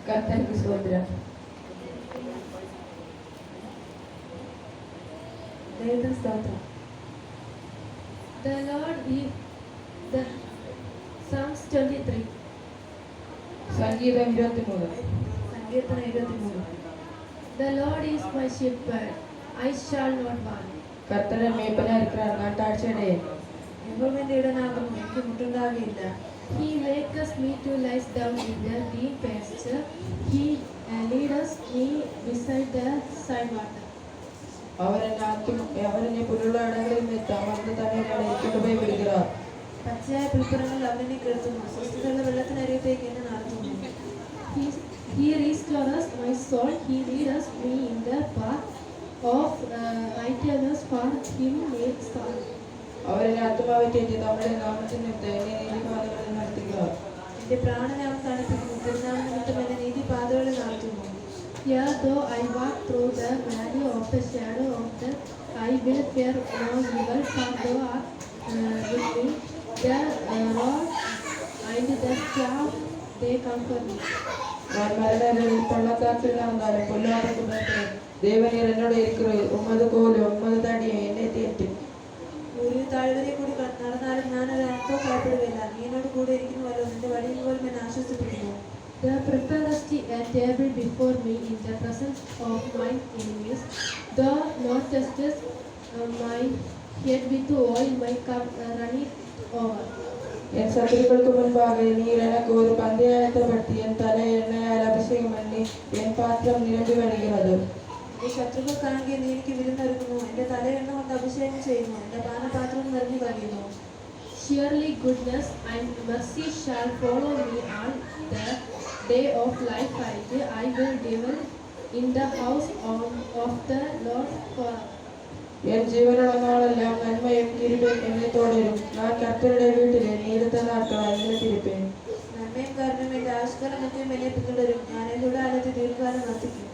കർത്താവിന്റെ സ്തോത്രം. ദൈവത്തിന് സ്തോത്രം. The Lord is the Psalms 23. സംഗീതം 23. സങ്കീർത്തനം 23. The Lord is my shepherd, I shall not want. கர்த்தர் மேய்ப்பனா இருக்கிறார், நான் தாழ்ச்சியடையேன். യഹോവയുടെ ഇടനാകുന്നു, എനിക്ക് മുട്ടുണ്ടാകുകയില്ല. He maketh me to lie down in the green pasture. He leadeth me beside the still water. அவர் என்னை புல்லுள்ள இடங்களில் மேய்த்து அமர்ந்த தண்ணீர்களை கொண்டுപോய் விடுகிறார். പച്ചയായ പുൽപ്പുറങ്ങളിൽ അവനെ കിടത്തുന്നു, സ്വസ്ഥതയുള്ള വെള്ളത്തിനരികത്തേക്ക് എന്നെ നടത്തുന്നു. He restoreth my soul. He leadeth me in the path of righteousness for him name's sake. அவர் என் ஆத்மாவை தேற்றி தம்முடைய நாமத்தின் நிமித்தம் என்னை நீதிபாதைகளில் நடத்துகிறார். എന്റെ പ്രാണനെ അവൻ തണുപ്പിക്കുന്നു, തിരുനാമ നിമിത്തം എന്നെ നീതിപാതകളിൽ നടത്തുന്നു. Yea, though I walk through the valley of the shadow of death, I will fear no evil, for thou art with me. The rod and the staff, they comfort me. நான் மரண பள்ளத்தாக்கில் நடந்தாலும் பொல்லாத குணத்தில் தேவனீர் என்னோட இருக்கிறது. உமது கோலும் உமது தடியும் என்னை தேற்றும். ഒരു താഴ്വരയെ കൂടി നടന്നാലും ഞാനൊരു അർത്ഥവും ഭയപ്പെടുകയില്ല. നീ എന്നോട് കൂടെ ഇരിക്കുന്നുവല്ലോ, നിന്റെ വടിയും പോലും എന്നെ ആശ്വസിപ്പിക്കുന്നു. Thou preparest a table before me in the presence of my enemies. Thou anointest my head with oil, my cup runneth over. என் சத்துருக்களுக்கு முன்பாக நீர் எனக்கு ஒரு பந்தயத்தைப்படுத்தி என் தலை எண்ணெயால் அபிஷேகம் பண்ணி என் பாத்திரம் நிரம்பி வருகிறது. എന്റെ ശത്രുക്കൾക്കാണെങ്കിൽ നീ എനിക്ക് വിരുന്നൊരുക്കുന്നു, എന്റെ തല എണ്ണ കൊണ്ട് അഭിഷേകം ചെയ്യുന്നു, എന്റെ പാനപാത്രം നിറഞ്ഞു കഴിയുന്നു. Surely goodness and mercy shall follow me all the day of life. I will dwell in the house of the Lord forever. என் ஜீவனுள்ள நாளெல்லாம் நன்மையும் கிருபையும் என்னை தொடரும். நான் கர்த்தருடைய வீட்டிலே நீடித்த நாட்களாய் நிலைத்திருப்பேன். നന്മയും കാരണവും എന്റെ ആയുഷ്കാലം മറ്റും എന്നെ പിന്തുടരും. ഞാൻ എന്റെ ആലയത്തിൽ ദീർഘകാലം വർത്തിക്കും.